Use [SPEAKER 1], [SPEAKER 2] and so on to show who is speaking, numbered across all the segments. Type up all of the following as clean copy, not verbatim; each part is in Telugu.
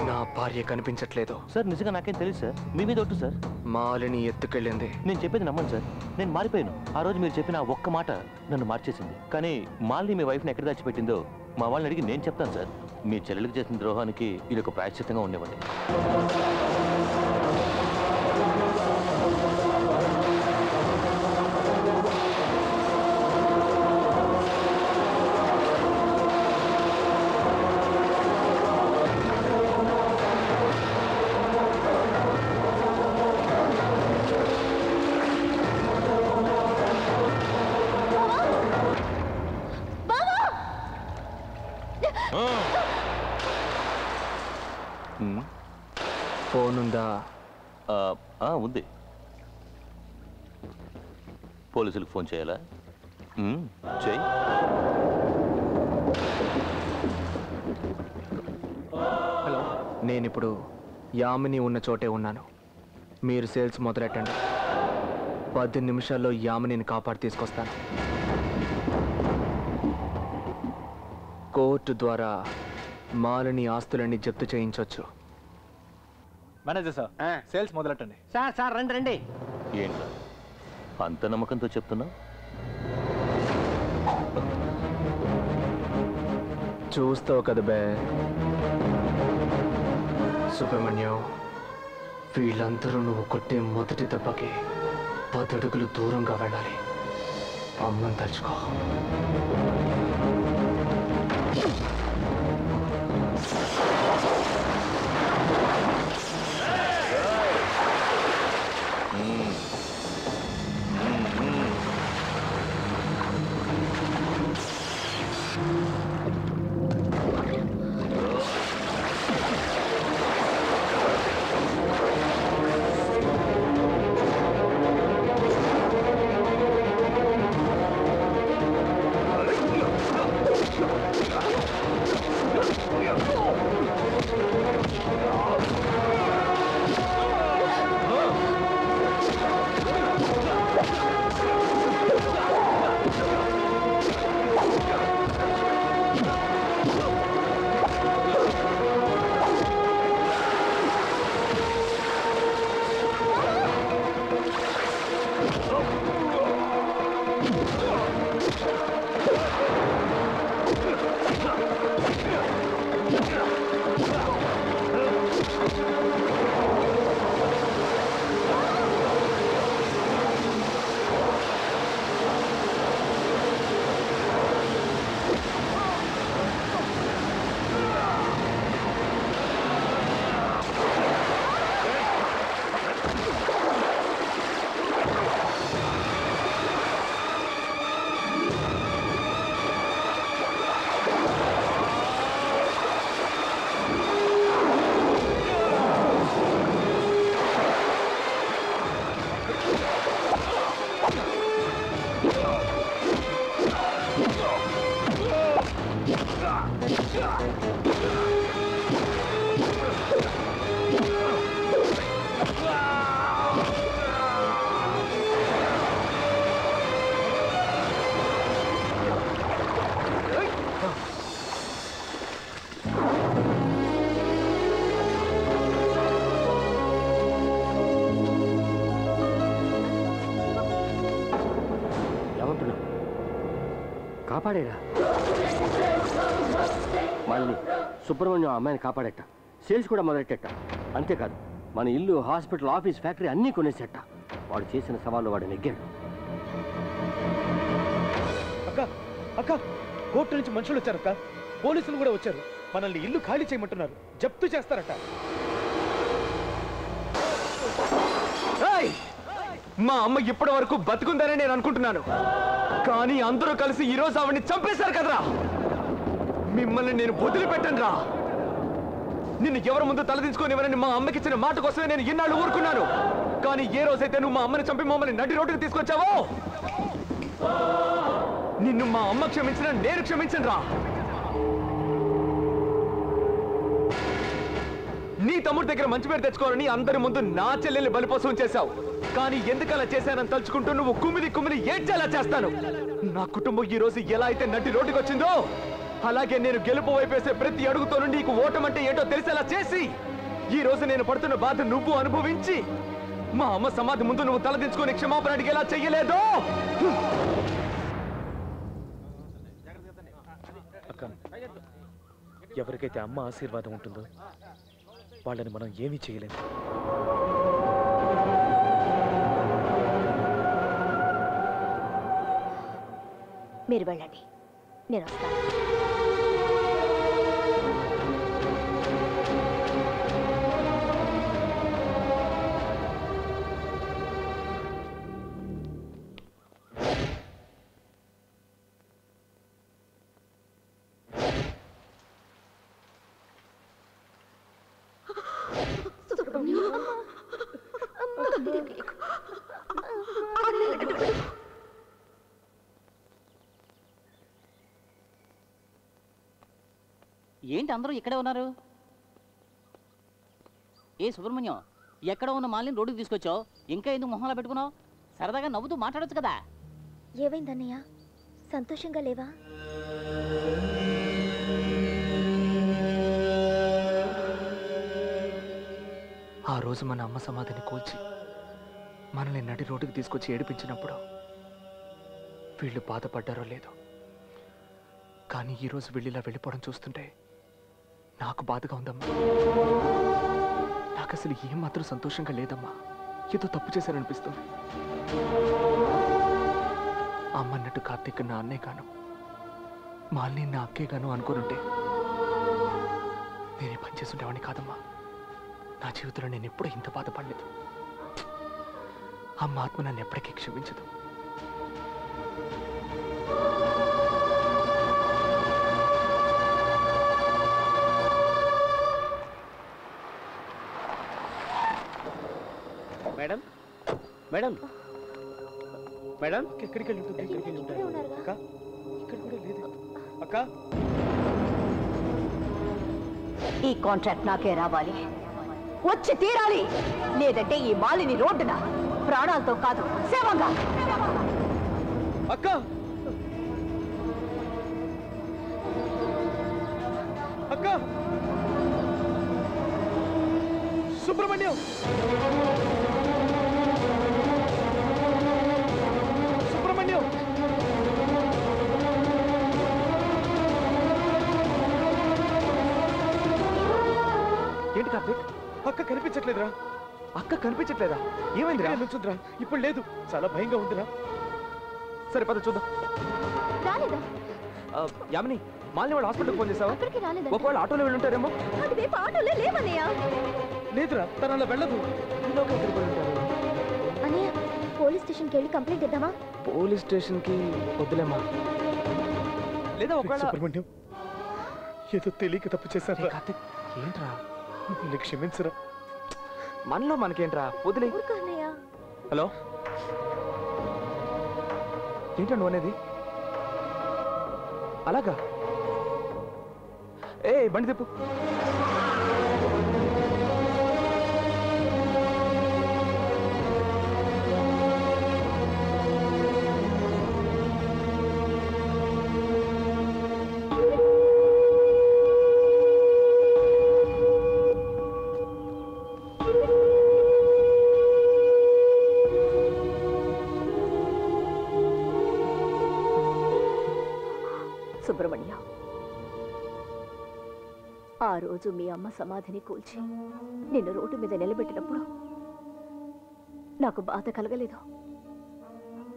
[SPEAKER 1] నా భార్య కనిపించట్లేదు
[SPEAKER 2] సార్. నిజంగా నాకేం తెలియదు సార్. మీ మీద ఒట్టు సార్.
[SPEAKER 1] మాలిని ఎత్తుకెళ్ళింది.
[SPEAKER 2] నేను చెప్పేది నమ్మండి సార్. నేను మారిపోయాను. ఆ రోజు మీరు చెప్పిన ఒక్క మాట నన్ను మార్చేసింది. కానీ మాలిని మీ వైఫ్ని ఎక్కడ దాచిపెట్టిందో మా వాళ్ళని అడిగి నేను చెప్తాను సార్. మీ చెల్లెలికి చేసిన ద్రోహానికి ఇది ఒక ప్రాయశ్చిత్తంగా ఉండేవండి.
[SPEAKER 1] ఫోన్ ఉందా?
[SPEAKER 2] ఉంది. పోలీసులకు ఫోన్ చేయాలా? చెయ్యి.
[SPEAKER 1] హలో, నేనిప్పుడు యామిని ఉన్న చోటే ఉన్నాను. మీరు సేల్స్ మొదలెట్టండి. 10 నిమిషాల్లో యామినిని కాపాడి తీసుకొస్తాను. కోర్టు ద్వారా మాలిని ఆస్తులన్నీ జప్తు చేయించవచ్చు.
[SPEAKER 3] మేనేజర్ సార్, సేల్స్ మొదలెట్టండి.
[SPEAKER 4] సార్ రండి రండి.
[SPEAKER 2] ఏంట్రా అంత నమ్మకంతో చెప్తున్నా?
[SPEAKER 1] చూస్తావు కదా బే సుబ్రహ్మణ్యం, వీళ్ళందరూ నువ్వు కొట్టే మొదటి దెబ్బకి 10 అడుగులు దూరంగా వెళ్ళాలి. అమ్మని తలుచుకో.
[SPEAKER 4] కాపాడేరా మళ్ళీ సుబ్రహ్మణ్యం అమ్మాయిని కాపాడేట, సేల్స్ కూడా మొదలెట్టేట. అంతేకాదు మన ఇల్లు, హాస్పిటల్, ఆఫీస్, ఫ్యాక్టరీ అన్నీ కొనేసేట. వాడు చేసిన సవాళ్ళు వాడు నెగ్గాడు.
[SPEAKER 3] అక్క అక్క, కోర్టు నుంచి మనుషులు వచ్చారక్క. పోలీసులు కూడా వచ్చారు. మనల్ని ఇల్లు ఖాళీ చేయమంటున్నారు. జప్తు చేస్తారట.
[SPEAKER 1] మా అమ్మ ఇప్పటి వరకు బతుకుందని నేను అనుకుంటున్నాను, కానీ అందరూ కలిసి ఈరోజు ఆవిడ్ని చంపేశారు కదరా. మిమ్మల్ని నేను వదిలిపెట్టను రా. నిన్ను ఎవరి ముందు తలదించుకోనివ్వనని మా అమ్మకి ఇచ్చిన మాట కోసమే నేను ఇన్నాళ్ళు ఊరుకున్నాను. కానీ ఏ రోజైతే నువ్వు మా అమ్మని చంపి మమ్మల్ని నడి రోడ్డుకి తీసుకొచ్చావో, నిన్ను మా అమ్మ క్షమించిన నేను క్షమించను రా. నీ తమ్ముడి దగ్గర మంచి పేరు తెచ్చుకోవాలని అందరి ముందు నా చెల్లెల్ని బలిపోసం చేశావు. కానీ ఎందుకలా చేశానని తలుచుకుంటూ నువ్వు కుమిలి ఏడ్చేలా చేస్తాను. నా కుటుంబం ఈ రోజు ఎలా అయితే నటి రోడ్డుకి వచ్చిందో అలాగే నేను గెలుపు వైపేసే ప్రతి అడుగుతోనూ నీకు ఓటమంటే ఏంటో తెలిసేలా చేసి ఈ రోజు నేను పడుతున్న బాధ నువ్వు అనుభవించి మా అమ్మ సమాధి ముందు నువ్వు తలదించుకొని క్షమాపణ అడిగేలా చెయ్యలేదు.
[SPEAKER 3] అక్క, ఎవరికైతే అమ్మ ఆశీర్వాదం ఉంటుందో వాళ్ళని మనం ఏమీ చేయలేము.
[SPEAKER 5] మీరు వెళ్ళండి, నేను వస్తాను.
[SPEAKER 6] ఏంటి అందరూ ఇక్కడే ఉన్నారు? ఏ సుబ్రహ్మణ్యం, ఎక్కడ ఉన్న మాలిని రోడ్డుకి తీసుకొచ్చావు? ఇంకా ఎందుకు మొహంలో పెట్టుకున్నావు? సరదాగా నవ్వుతూ మాట్లాడొచ్చు కదా.
[SPEAKER 5] ఏమైందన్నయ్య, సంతోషంగా లేవా?
[SPEAKER 1] ఆ రోజు మన అమ్మ సమాధిని కూల్చి మనల్ని నడి రోడ్డుకి తీసుకొచ్చి ఏడిపించినప్పుడు వీళ్ళు బాధపడ్డారో లేదో, కానీ ఈరోజు వీళ్ళిలా వెళ్ళిపోవడం చూస్తుంటే నాకు బాధగా ఉందమ్మా. నాకు అసలు ఏమాత్రం సంతోషంగా లేదమ్మా. ఏదో తప్పు చేశారనిపిస్తుంది. అమ్మ అన్నట్టు కార్తీక్ నా అన్నే గాను, మాలిని నా అక్కే గాను అనుకోనుంటే నేనే పని చేసుండేవాడిని కాదమ్మా. నా జీవితంలో నేను ఎప్పుడూ ఇంత బాధపడలేదు. అమ్మ ఆత్మ నన్ను ఎప్పటికీ క్షమించదు.
[SPEAKER 4] మేడం మేడం మేడం
[SPEAKER 3] ఎక్కడికి వెళ్ళి ఉంటుంది? ఎక్కడికి వెళ్ళి ఉంటారు? అక్క, ఇక్కడ కూడా లేదు. అక్క,
[SPEAKER 5] ఈ కాంట్రాక్ట్ నాకే రావాలి, వచ్చి తీరాలి. లేదంటే ఈ మాలిని రోడ్డున ప్రాణాలతో కాదు సేవంగా.
[SPEAKER 3] అక్క, అక్క, సుబ్రహ్మణ్యం, సుబ్రహ్మణ్యం,
[SPEAKER 1] ఏంటి కార్తీక్?
[SPEAKER 3] అక్క కనిపించట్లేదురా.
[SPEAKER 1] అక్క కనిపించట్లేదా? ఏమైందిరా?
[SPEAKER 3] నుంచుందిరా, ఇప్పుడు లేదు. చాలా భయంగా ఉందిరా.
[SPEAKER 1] సరే పద చూద్దాం.
[SPEAKER 5] రాలేదా?
[SPEAKER 1] యామిని, మాలిని వాళ్ళ హాస్పిటల్కి ఫోన్ చేసావా?
[SPEAKER 5] అక్కడికి రాలేదా?
[SPEAKER 1] ఒకవేళ ఆటోలో వెళ్ళి ఉంటారేమో.
[SPEAKER 5] అటువైపు ఆటోలే లేవన్నయ్య.
[SPEAKER 3] లేదురా, తను అలా వెళ్ళదు.
[SPEAKER 5] అన్నయ్య, పోలీస్ స్టేషన్కి వెళ్ళి కంప్లైంట్ ఇద్దామా?
[SPEAKER 1] పోలీస్ స్టేషన్కి వద్దులేమ్మా. లేదా ఒకవేళ
[SPEAKER 3] సుబ్రహ్మణ్యం, ఏదో తెలియక తప్పు చేశారా?
[SPEAKER 1] కార్తీక్ ఏంట్రా?
[SPEAKER 3] నన్ను క్షమించరా.
[SPEAKER 1] మనలో మనకేంట్రా, వదిలే.
[SPEAKER 5] ఊరుకో అన్నయ్య.
[SPEAKER 1] హలో, ఏంటండి నువ్వు అనేది? అలాగా? ఏ బండి తిప్పు.
[SPEAKER 5] సుబ్రహ్మణ్య, ఆ రోజు మీ అమ్మ సమాధిని కూల్చి నిన్ను రోడ్డు మీద నిలబెట్టినప్పుడు నాకు బాధ కలగలేదు.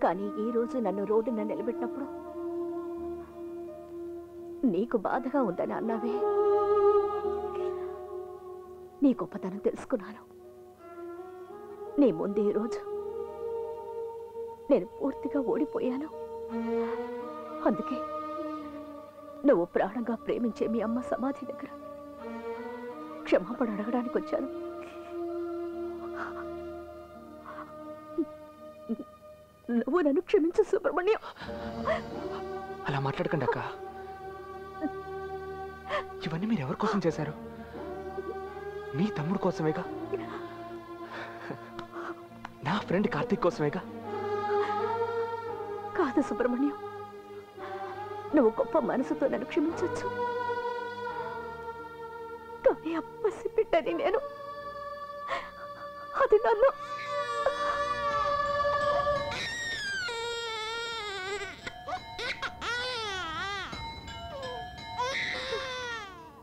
[SPEAKER 5] కానీ ఈ రోజు నన్ను రోడ్డున నిలబెట్టినప్పుడు నీకు బాధగా ఉందని అన్నావే. నీ గొప్పతనం తెలుసుకున్నాను. నీ ముందు ఈరోజు నేను పూర్తిగా ఓడిపోయాను. అందుకే నువ్వు ప్రాణంగా ప్రేమించే మీ అమ్మ సమాధి దగ్గర క్షమాపణ అడగడానికి వచ్చాను. నువ్వు నన్ను క్షమించు సుబ్రహ్మణ్యం.
[SPEAKER 1] అలా మాట్లాడకండి అక్క. ఇవన్నీ మీరు ఎవరి కోసం చేశారు? మీ తమ్ముడు కోసమేగా. నా ఫ్రెండ్ కార్తీక్ కోసమేగా.
[SPEAKER 5] కాదు సుబ్రహ్మణ్యం, నువ్వు గొప్ప మనసుతో నన్ను క్షమించొచ్చు, కానీ ఆ పసిబిడ్డని నేను, అది నన్ను.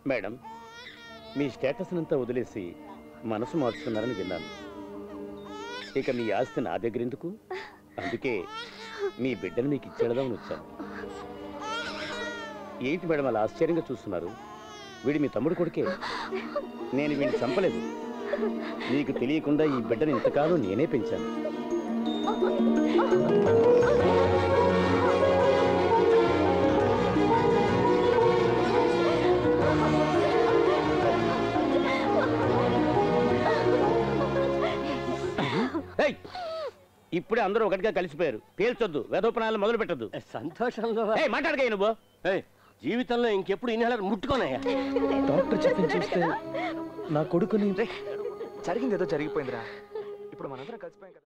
[SPEAKER 7] మేడం, మీ స్టేటస్ అంతా వదిలేసి మనసు మార్చుకున్నారని విన్నాను. ఇక మీ ఆస్తి నా దగ్గర ఎందుకు? అందుకే మీ బిడ్డను మీకు ఇచ్చేద్దామని వచ్చాను. ఏంటి మేడం అలా ఆశ్చర్యంగా చూస్తున్నారు? వీడి మీ తమ్ముడు కొడుకే. నేను వీడిని చంపలేదు. నీకు తెలియకుండా ఈ బిడ్డను ఇంతకాలం నేనే పెంచాను. ఇప్పుడే అందరూ ఒకటిగా కలిసిపోయారు. పేల్చొద్దు, వేదోపనాలు మొదలు పెట్టద్దు.
[SPEAKER 4] సంతోషంలో
[SPEAKER 7] మాట్లాడగా నువ్వు
[SPEAKER 4] జీవితంలో ఇంకెప్పుడు ఇన్హేలర్ ముట్టుకోనయ్యా.
[SPEAKER 3] డాక్టర్ చెప్పింది చూస్తే నా కొడుకుని
[SPEAKER 1] జరిగింది ఏదో జరిగిపోయిందిరా. ఇప్పుడు మనందరం కలిసిపోయాం కదా.